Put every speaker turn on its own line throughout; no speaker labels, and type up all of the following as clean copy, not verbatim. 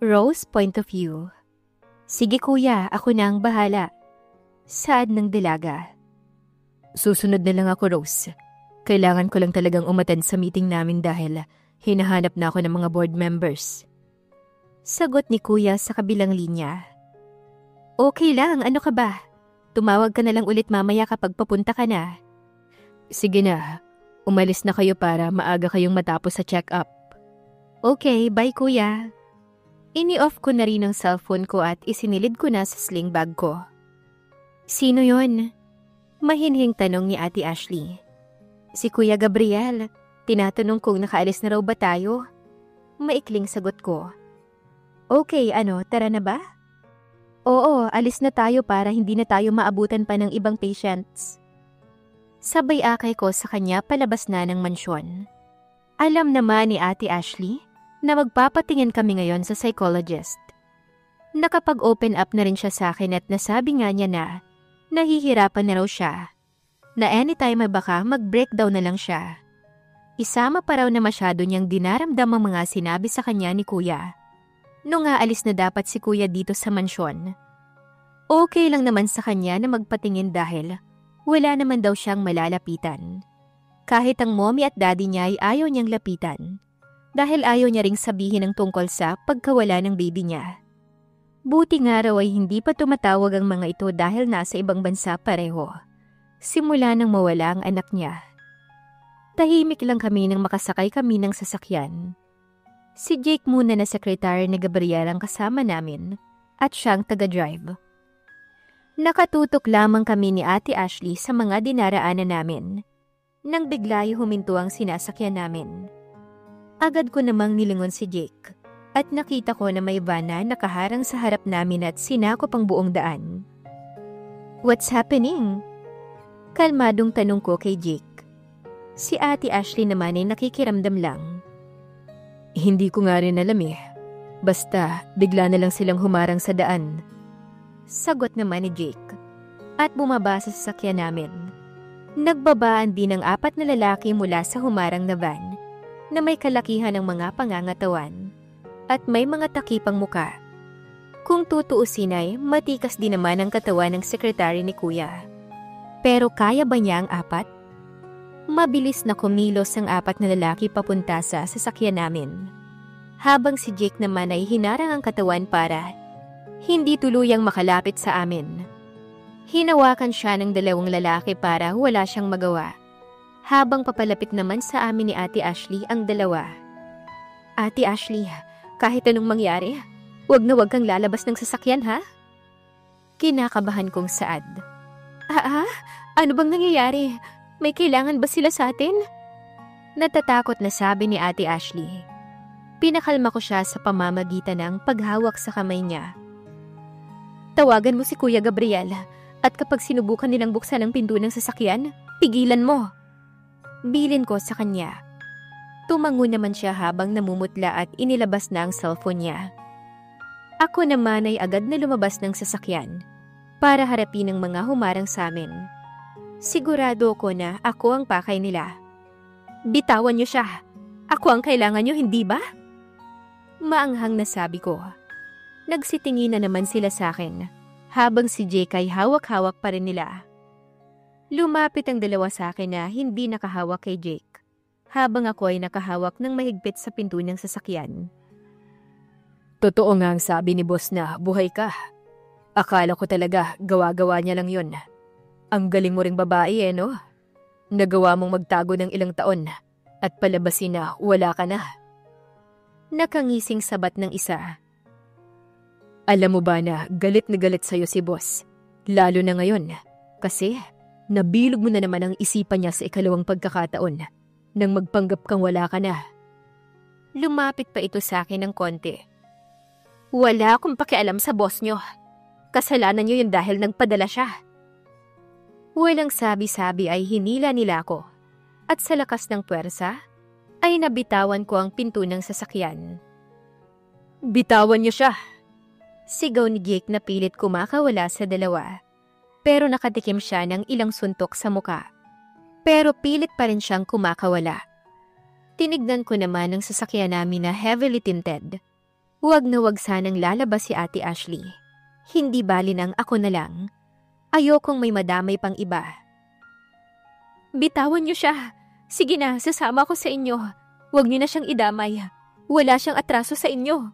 Rose point of view. Sige kuya, ako na ang bahala. Saad ng dalaga. Susunod na lang ako, Rose. Kailangan ko lang talagang umattend sa meeting namin dahil hinahanap na ako ng mga board members. Sagot ni kuya sa kabilang linya. Okay lang, ano ka ba? Tumawag ka na lang ulit mamaya kapag papunta ka na. Sige na, umalis na kayo para maaga kayong matapos sa check-up. Okay, bye kuya. Ini-off ko na rin ang cellphone ko at isinilid ko na sa sling bag ko. Sino yon? Mahinhing tanong ni Ate Ashley. Si Kuya Gabriel. Tinatanong kung nakaalis na raw ba tayo. Maikling sagot ko. Okay, tara na ba? Oo, alis na tayo para hindi na tayo maabutan pa ng ibang patients. Sabay akay ko sa kanya palabas na ng mansyon. Alam naman ni Ate Ashley na magpapatingin kami ngayon sa psychologist. Nakapag-open up na rin siya sa akin at nasabi nga niya na nahihirapan na raw siya, na anytime ay baka mag-breakdown na lang siya. Isama pa raw na masyado niyang dinaramdam ang mga sinabi sa kanya ni Kuya. Nung aalis na dapat si Kuya dito sa mansyon. Okay lang naman sa kanya na magpatingin dahil wala naman daw siyang malalapitan. Kahit ang mommy at daddy niya ay ayaw niyang lapitan. Dahil ayaw niya ring sabihin ang tungkol sa pagkawala ng baby niya. Buti nga raw ay hindi pa tumatawag ang mga ito dahil nasa ibang bansa pareho. Simula nang mawala ang anak niya. Tahimik lang kami nang makasakay kami ng sasakyan. Si Jake muna na sekretary ni Gabriel ang kasama namin at siyang taga-drive. Nakatutok lamang kami ni Ate Ashley sa mga dinaraanan namin. Nang bigla huminto ang sinasakyan namin. Agad ko namang nilingon si Jake at nakita ko na may van na nakaharang sa harap namin at sinakop ang buong daan. What's happening? Kalmadong tanong ko kay Jake. Si Ate Ashley naman ay nakikiramdam lang. Hindi ko nga rin alam eh. Basta bigla na lang silang humarang sa daan. Sagot naman ni Jake at bumaba sa sasakyan namin. Nagbabaan din ang 4 na lalaki mula sa humarang na van. Na may kalakihan ng mga pangangatawan at may mga takipang muka. Kung tutuusin ay matikas din naman ang katawan ng sekretary ni Kuya. Pero kaya ba niya ang 4? Mabilis na kumilos ang 4 na lalaki papunta sa sasakyan namin. Habang si Jake naman ay hinarang ang katawan para hindi tuluyang makalapit sa amin. Hinawakan siya ng 2 lalaki para wala siyang magawa. Habang papalapit naman sa amin ni Ate Ashley ang 2. Ate Ashley, kahit anong mangyari, wag na wag kang lalabas ng sasakyan ha? Kinakabahan kong saad. Ano bang nangyayari? May kailangan ba sila sa atin? Natatakot na sabi ni Ate Ashley. Pinakalma ko siya sa pamamagitan ng paghawak sa kamay niya. Tawagan mo si Kuya Gabriel at kapag sinubukan nilang buksan ang pinto ng sasakyan, pigilan mo. Bilin ko sa kanya. Tumango naman siya habang namumutla at inilabas na ang cellphone niya. Ako naman ay agad na lumabas ng sasakyan para harapin ang mga humarang sa amin. Sigurado ko na ako ang pakay nila. Bitawan niyo siya. Ako ang kailangan niyo, hindi ba? Maanghang na sabi ko. Nagsitingin na naman sila sa akin habang si Jake ay hawak-hawak pa rin nila. Lumapit ang 2 sa akin na hindi nakahawak kay Jake, habang ako ay nakahawak ng mahigpit sa pinto ng sasakyan. Totoo nga ang sabi ni boss na buhay ka. Akala ko talaga gawa-gawa niya lang yun. Ang galing mo ring babae no? Nagawa mong magtago ng ilang taon at palabasin na wala ka na. Nakangising sabat ng isa. Alam mo ba na galit sa'yo si boss, lalo na ngayon, kasi nabilog mo na naman ang isipan niya sa ikalawang pagkakataon nang magpanggap kang wala ka na. Lumapit pa ito sa akin ng konti. Wala akong pakialam sa boss niyo. Kasalanan niyo yun dahil nagpadala siya. Walang sabi-sabi ay hinila nila ako. At sa lakas ng puwersa, ay nabitawan ko ang pinto ng sasakyan. Bitawan niyo siya! Sigaw ni Jake na pilit kumakawala sa 2. Pero nakatikim siya ng ilang suntok sa muka. Pero pilit pa rin siyang kumakawala. Tinignan ko naman ang sasakyan namin na heavily tinted. Huwag na huwag sanang lalabas si Ate Ashley. Hindi bali nang ako na lang. Ayokong may madamay pang iba. Bitawan niyo siya. Sige na, sasama ko sa inyo. Huwag niyo na siyang idamay. Wala siyang atraso sa inyo.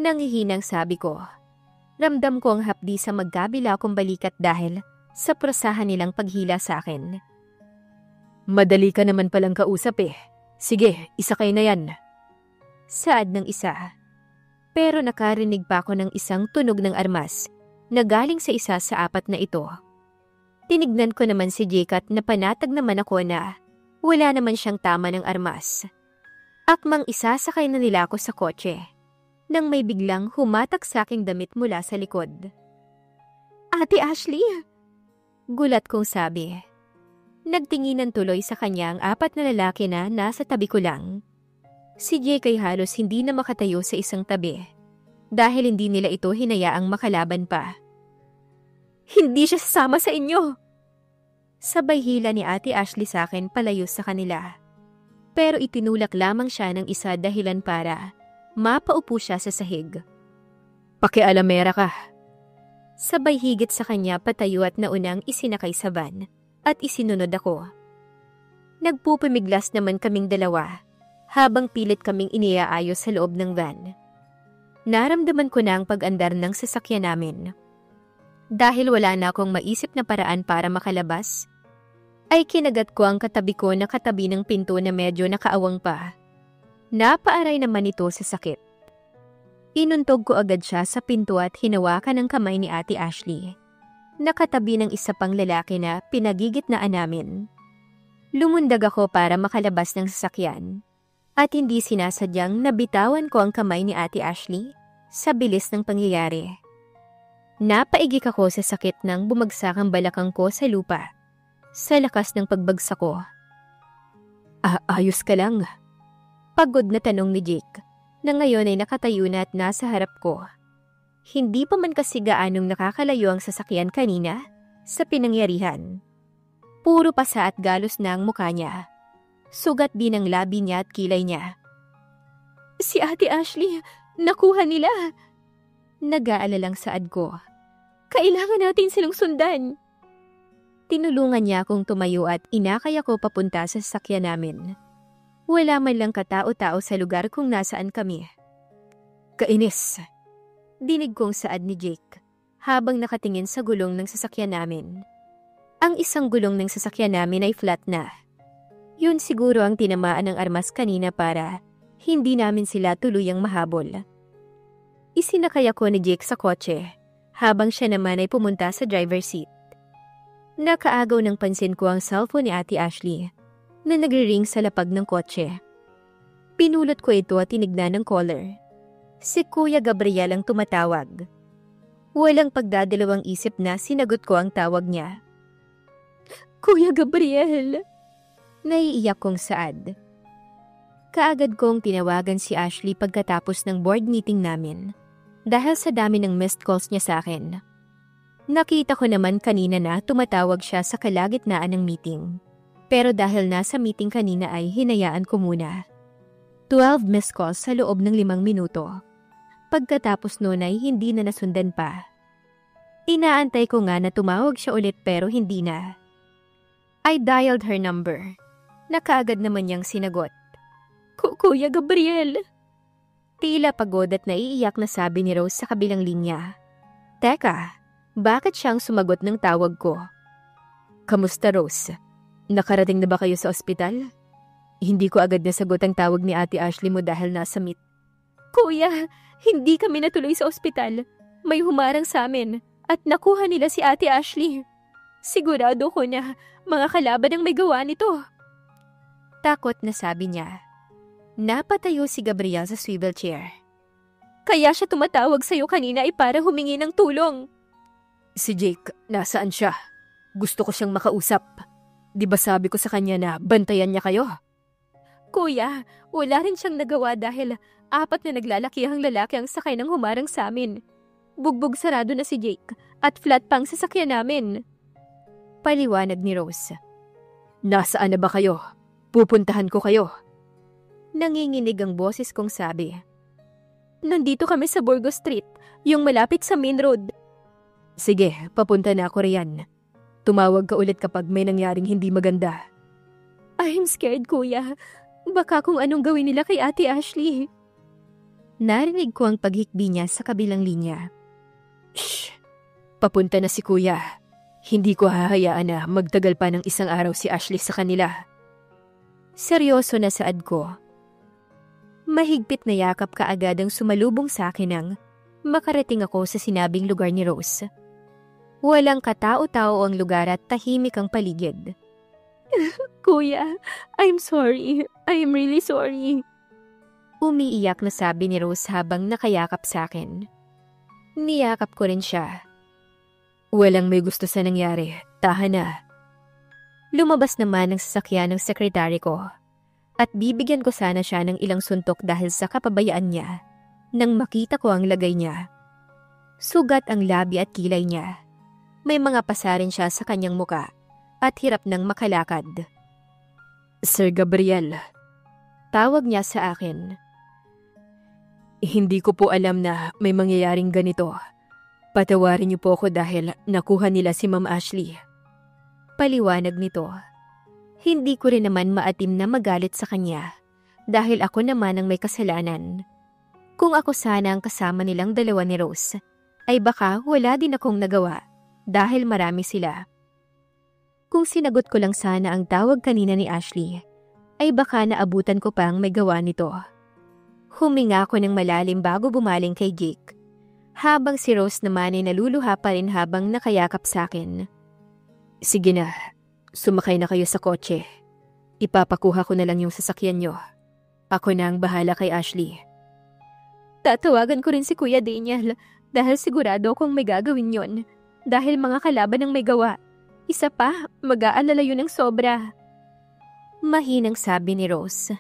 Nanghihinang sabi ko. Ramdam ko ang hapdi sa magkabila kong balikat dahil sa prasahan nilang paghila sa akin. Madali ka naman palang kausap eh. Sige, isakay na yan. Saad ng isa. Pero nakarinig pa ako ng isang tunog ng armas na galing sa isa sa apat na ito. Tinignan ko naman si Jake at napanatag naman ako na wala naman siyang tama ng armas. Akmang isasakay na nila ako sa kotse nang may biglang humatak sa aking damit mula sa likod. Ate Ashley! Gulat kong sabi. Nagtinginan tuloy sa kanya ang apat na lalaki na nasa tabi ko lang. Si Jake ay halos hindi na makatayo sa isang tabi dahil hindi nila ito hinayaang makalaban pa. Hindi siya sasama sa inyo! Sabay hila ni Ate Ashley sa akin palayo sa kanila. Pero itinulak lamang siya ng isa dahilan para mapaupo siya sa sahig. Pakialamera ka. Sabay higit sa kanya patayo at naunang isinakay sa van at isinunod ako. Nagpupumiglas naman kaming dalawa habang pilit kaming iniaayos sa loob ng van. Naramdaman ko na ang pag-andar ng sasakyan namin. Dahil wala na akong maisip na paraan para makalabas, ay kinagat ko ang katabi ko na katabi ng pinto na medyo nakaawang pa. Napaaray naman ito sa sakit. Inuntog ko agad siya sa pinto at hinawakan ang kamay ni Ate Ashley. Nakatabi ng isa pang lalaki na pinagigitnaan namin. Lumundag ako para makalabas ng sasakyan. At hindi sinasadyang nabitawan ko ang kamay ni Ate Ashley sa bilis ng pangyayari. Napaigik ako sa sakit nang bumagsak ang balakang ko sa lupa. Sa lakas ng pagbagsak ko. Ayos ka lang? Pagod na tanong ni Jake, na ngayon ay nakatayo na at nasa harap ko. Hindi pa man kasi gaanong nakakalayo ang sasakyan kanina sa pinangyarihan. Puro pasa at galos na ang mukha niya. Sugat din ang labi niya at kilay niya. Si Ate Ashley, nakuha nila. Nag-aalalang saad ko. Kailangan natin silang sundan. Tinulungan niya akong tumayo at inakay ako papunta sa sasakyan namin. Wala man lang katao-tao sa lugar kung nasaan kami. Kainis. Dinig kong saad ni Jake habang nakatingin sa gulong ng sasakyan namin. Ang isang gulong ng sasakyan namin ay flat na. Yun siguro ang tinamaan ng armas kanina para hindi namin sila tuluyang mahabol. Isinakay ako ni Jake sa kotse habang siya naman ay pumunta sa driver's seat. Nakaagaw ng pansin ko ang cellphone ni Ate Ashley na nagre-ring sa lapag ng kotse. Pinulot ko ito at tinignan ng caller. Si Kuya Gabriel ang tumatawag. Walang pagdadalawang isip na sinagot ko ang tawag niya. Kuya Gabriel! Naiiyak kong saad. Kaagad kong tinawagan si Ashley pagkatapos ng board meeting namin dahil sa dami ng missed calls niya sa akin. Nakita ko naman kanina na tumatawag siya sa kalagitnaan ng meeting. Pero dahil nasa meeting kanina ay hinayaan ko muna. 12 missed calls sa loob ng 5 minuto. Pagkatapos noon ay hindi na nasundan pa. Inaantay ko nga na tumawag siya ulit pero hindi na. I dialed her number. Nakaagad naman niyang sinagot. Kuya Gabriel! Tila pagod at naiiyak na sabi ni Rose sa kabilang linya. Teka, bakit siyang sumagot ng tawag ko? Kamusta Rose? Nakarating na ba kayo sa ospital? Hindi ko agad nasagot ang tawag ni Ate Ashley mo dahil nasa meet. Kuya, hindi kami natuloy sa ospital. May humarang sa amin at nakuha nila si Ate Ashley. Sigurado ko na mga kalaban ang may gawa nito. Takot na sabi niya. Napatayo si Gabriel sa swivel chair. Kaya siya tumatawag sa'yo kanina ay para humingi ng tulong. Si Jake, nasaan siya? Gusto ko siyang makausap. Di ba sabi ko sa kanya na bantayan niya kayo? Kuya, wala rin siyang nagawa dahil 4 na naglalakihang lalaki ang sakay ng humarang sa amin. Bugbog sarado na si Jake at flat pang sasakyan namin. Paliwanag ni Rose. Nasaan na ba kayo? Pupuntahan ko kayo. Nanginginig ang boses kong sabi. Nandito kami sa Burgos Street, yung malapit sa main road. Sige, papunta na ako riyan. Tumawag ka ulit kapag may nangyaring hindi maganda. I'm scared, kuya. Baka kung anong gawin nila kay Ate Ashley. Narinig ko ang paghikbi niya sa kabilang linya. Shh! Papunta na si kuya. Hindi ko hahayaan na magtagal pa ng isang araw si Ashley sa kanila. Seryoso na saad ko. Mahigpit na yakap kaagad ang sumalubong sa akin nang makarating ako sa sinabing lugar ni Rose. Walang katao-tao ang lugar at tahimik ang paligid. Kuya, I'm sorry. I'm really sorry. Umiiyak na sabi ni Rose habang nakayakap sa akin. Niyakap ko rin siya. Walang may gusto sa nangyari. Tahan na. Lumabas naman ang sasakyan ng sekretary ko at bibigyan ko sana siya ng ilang suntok dahil sa kapabayaan niya nang makita ko ang lagay niya. Sugat ang labi at kilay niya. May mga pasarin siya sa kanyang muka at hirap nang makalakad. Sir Gabriel, tawag niya sa akin. Hindi ko po alam na may mangyayaring ganito. Patawarin niyo po ako dahil nakuha nila si Ma'am Ashley. Paliwanag nito. Hindi ko rin naman maatim na magalit sa kanya dahil ako naman ang may kasalanan. Kung ako sana ang kasama nilang dalawa ni Rose, ay baka wala din akong nagawa dahil marami sila. Kung sinagot ko lang sana ang tawag kanina ni Ashley, ay baka naabutan ko pang may gawa nito. Huminga ako ng malalim bago bumaling kay Jake, habang si Rose naman ay naluluha pa rin habang nakayakap sa akin. Sige na, sumakay na kayo sa kotse. Ipapakuha ko na lang yung sasakyan nyo. Ako na ang bahala kay Ashley. Tatawagan ko rin si Kuya Daniel dahil sigurado kong may gagawin yon. Dahil mga kalaban ang may gawa. Isa pa, mag-aalala yun ng sobra. Mahinang sabi ni Rose.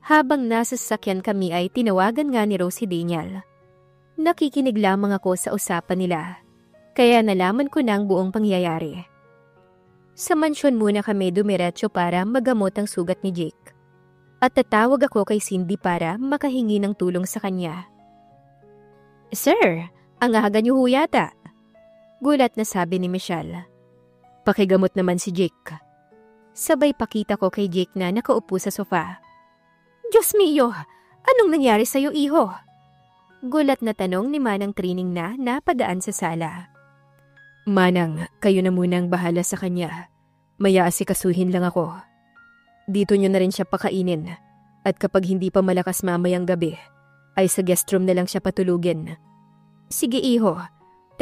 Habang nasa sasakyan kami ay tinawagan nga ni Rose si Daniel. Nakikinig lamang ako sa usapan nila. Kaya nalaman ko na ang buong pangyayari. Sa mansyon muna kami dumiretso para magamot ang sugat ni Jake. At tatawag ako kay Cindy para makahingi ng tulong sa kanya. Sir, ang aga niyo ho yata. Gulat na sabi ni Michelle. Pakigamot naman si Jake. Sabay pakita ko kay Jake na nakaupo sa sofa. Diyos mio, anong nangyari sa'yo, iho? Gulat na tanong ni Manang Trining na napadaan sa sala. Manang, kayo na muna ang bahala sa kanya. Maya asikasuhin lang ako. Dito nyo na rin siya pakainin. At kapag hindi pa malakas mamayang gabi, ay sa guest room na lang siya patulugin. Sige iho.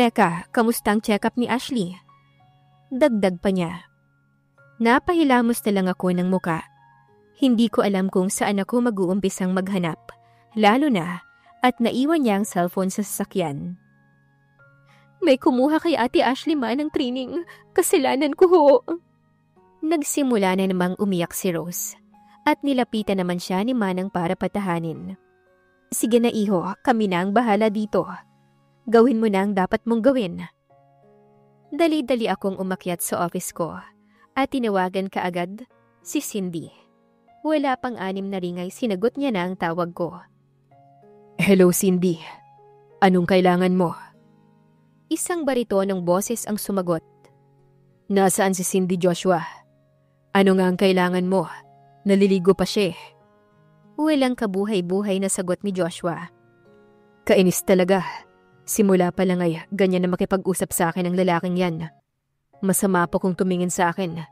Teka, kamusta ang check-up ni Ashley? Dagdag pa niya. Napahilamos na lang ako ng muka. Hindi ko alam kung saan ako mag-uumpisang maghanap. Lalo na at naiwan niya ang cellphone sa sasakyan. May kumuha kay Ate Ashley man ng training. Kasalanan ko ho. Nagsimula na namang umiyak si Rose at nilapitan naman siya ni Manang para patahanin. Sige na iho, kami na ang bahala dito. Gawin mo na ang dapat mong gawin. Dali-dali akong umakyat sa office ko at tinawagan kaagad si Cindy. Wala pang 6 na ring ay sinagot niya na ang tawag ko. Hello Cindy, anong kailangan mo? Isang baritonong boses ang sumagot. Nasaan si Cindy Joshua? Ano nga ang kailangan mo? Naliligo pa siya. Walang kabuhay-buhay na sagot ni Joshua. Kainis talaga. Simula pa lang ay ganyan na makipag-usap sa akin ang lalaking yan. Masama po kung tumingin sa akin.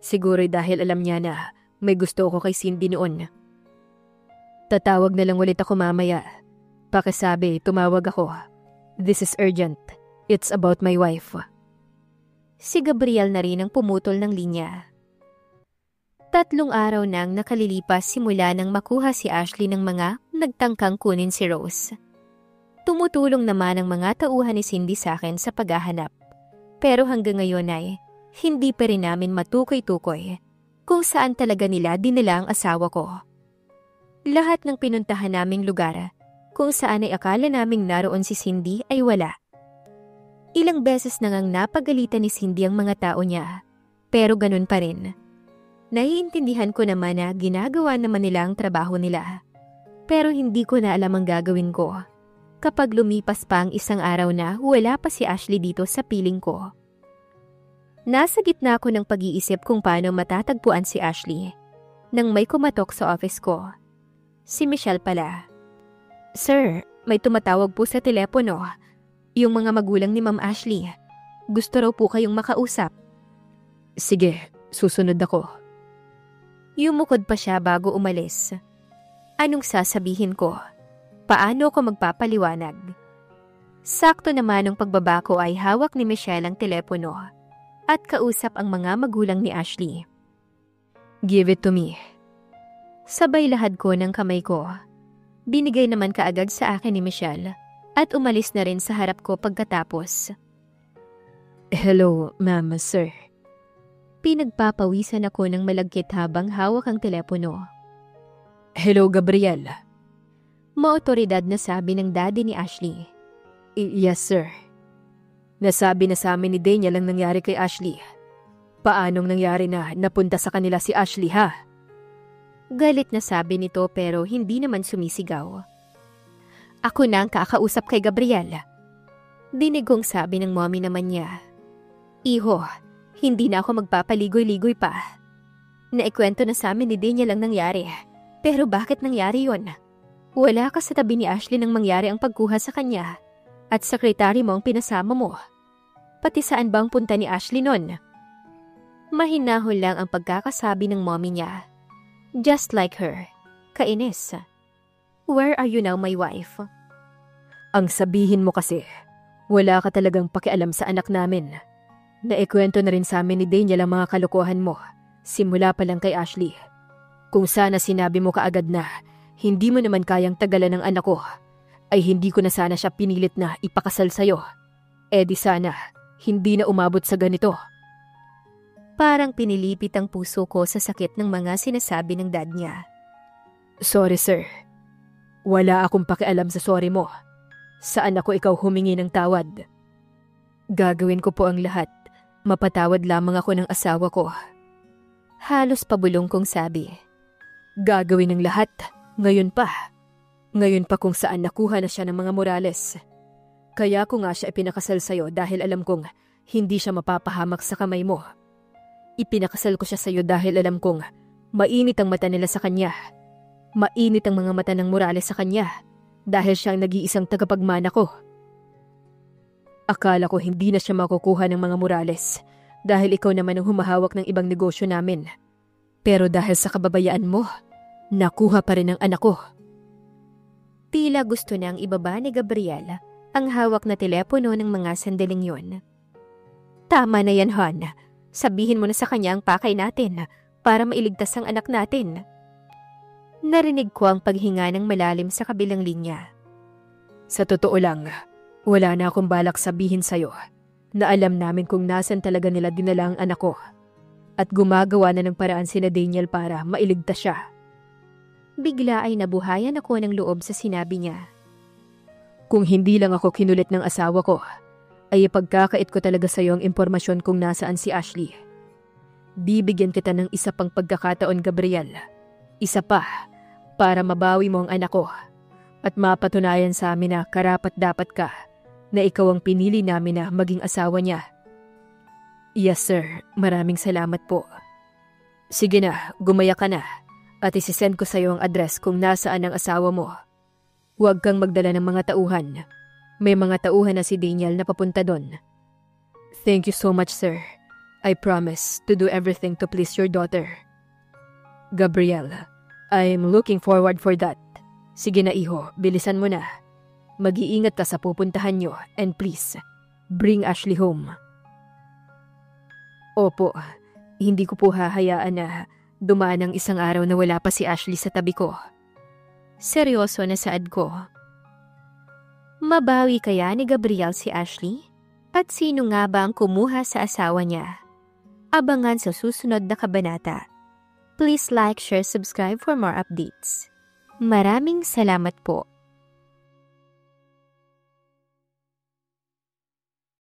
Siguro dahil alam niya na may gusto ko kay Cindy noon. Tatawag na lang ulit ako mamaya. Pakisabi, tumawag ako. This is urgent. It's about my wife. Si Gabriel na rin ang pumutol ng linya. 3 araw nang nakalilipas simula nang makuha si Ashley ng mga nagtangkang kunin si Rose. Tumutulong naman ang mga tauhan ni Cindy sa akin sa paghahanap. Pero hanggang ngayon ay hindi pa rin namin matukoy-tukoy kung saan talaga nila dinala ang asawa ko. Lahat ng pinuntahan naming lugar kung saan ay akala naming naroon si Cindy ay wala. Ilang beses nang napagalitan ni Cindy ang mga tao niya, pero ganun pa rin. Naiintindihan ko naman na ginagawa naman nila ang trabaho nila. Pero hindi ko na alam ang gagawin ko. Kapag lumipas pa ang isang araw na wala pa si Ashley dito sa piling ko. Nasa gitna ako ng pag-iisip kung paano matatagpuan si Ashley. Nang may kumatok sa office ko. Si Michelle pala. Sir, may tumatawag po sa telepono. Yung mga magulang ni Ma'am Ashley. Gusto raw po kayong makausap. Sige, susunod ako. Yumukod pa siya bago umalis. Anong sasabihin ko? Paano ko magpapaliwanag? Sakto naman nung pagbaba ko ay hawak ni Michelle ang telepono at kausap ang mga magulang ni Ashley. Give it to me. Sabay lahad ko ng kamay ko. Binigay naman kaagad sa akin ni Michelle at umalis na rin sa harap ko pagkatapos. Hello, ma'am, sir. Pinagpapawisan ako ng malagkit habang hawak ang telepono. Hello, Gabriel. Maotoridad na sabi ng daddy ni Ashley. Yes, sir. Nasabi na sa amin ni Daniel ang nangyari kay Ashley. Paanong nangyari na napunta sa kanila si Ashley, ha? Galit na sabi nito pero hindi naman sumisigaw. Ako na ang kakausap kay Gabriel. Dinig kong sabi ng mommy naman niya. Iho, hindi na ako magpapaligoy-ligoy pa. Naikwento na sa amin ni Daniel ang nangyari. Pero bakit nangyari yon? Wala ka sa tabi ni Ashley nang mangyari ang pagkuha sa kanya at sekretary mo ang pinasama mo. Pati saan bang punta ni Ashley nun? Mahinahon lang ang pagkakasabi ng mommy niya. Just like her. Kainis. Where are you now, my wife? Ang sabihin mo kasi, wala ka talagang pakialam sa anak namin. Naikwento na rin sa amin ni Daniel ang mga kalokohan mo, simula pa lang kay Ashley. Kung sana sinabi mo kaagad na hindi mo naman kayang tagalan ng anak ko, ay hindi ko na sana siya pinilit na ipakasal sa'yo. Eh di sana, hindi na umabot sa ganito. Parang pinilipit ang puso ko sa sakit ng mga sinasabi ng dad niya. Sorry, sir. Wala akong pakialam sa sorry mo. Saan ako ikaw humingi ng tawad? Gagawin ko po ang lahat. Mapatawad lamang ako ng asawa ko. Halos pabulong kong sabi. Gagawin ng lahat, ngayon pa. Ngayon pa kung saan nakuha na siya ng mga Morales. Kaya ko nga siya ipinakasal sa'yo dahil alam kong hindi siya mapapahamak sa kamay mo. Ipinakasal ko siya sa'yo dahil alam kong mainit ang mata nila sa kanya. Mainit ang mga mata ng Morales sa kanya dahil siya ang nag-iisang tagapagmana ko. Akala ko hindi na siya makukuha ng mga Morales dahil ikaw naman ang humahawak ng ibang negosyo namin. Pero dahil sa kababayaan mo, nakuha pa rin ang anak ko. Tila gusto nang ibaba ni Gabriel ang hawak na telepono ng mga sandaling yun. Tama na yan, hon. Sabihin mo na sa kanya ang pakay natin para mailigtas ang anak natin. Narinig ko ang paghinga ng malalim sa kabilang linya. Sa totoo lang, wala na akong balak sabihin sa'yo na alam namin kung nasan talaga nila dinala ang anak ko at gumagawa na ng paraan sina Daniel para mailigtas siya. Bigla ay nabuhayan ako ng loob sa sinabi niya. Kung hindi lang ako kinulit ng asawa ko, ay ipagkakait ko talaga sa iyo ang impormasyon kung nasaan si Ashley. Bibigyan kita ng isa pang pagkakataon, Gabriel. Isa pa, para mabawi mo ang anak ko at mapatunayan sa amin na karapat-dapat ka na ikaw ang pinili namin na maging asawa niya. Yes, sir. Maraming salamat po. Sige na, gumaya ka na. At isisend ko sa iyo ang address kung nasaan ang asawa mo. Huwag kang magdala ng mga tauhan. May mga tauhan na si Daniel na papunta doon. Thank you so much, sir. I promise to do everything to please your daughter. Gabriel, I'm looking forward for that. Sige na, iho, bilisan mo na. Mag-iingat ka sa pupuntahan nyo and please, bring Ashley home. Opo, hindi ko po hahayaan na dumaan ang isang araw na wala pa si Ashley sa tabi ko. Seryoso na saad ko. Mabawi kaya ni Gabriel si Ashley? At sino nga ba ang kumuha sa asawa niya? Abangan sa susunod na kabanata. Please like, share, subscribe for more updates. Maraming salamat po.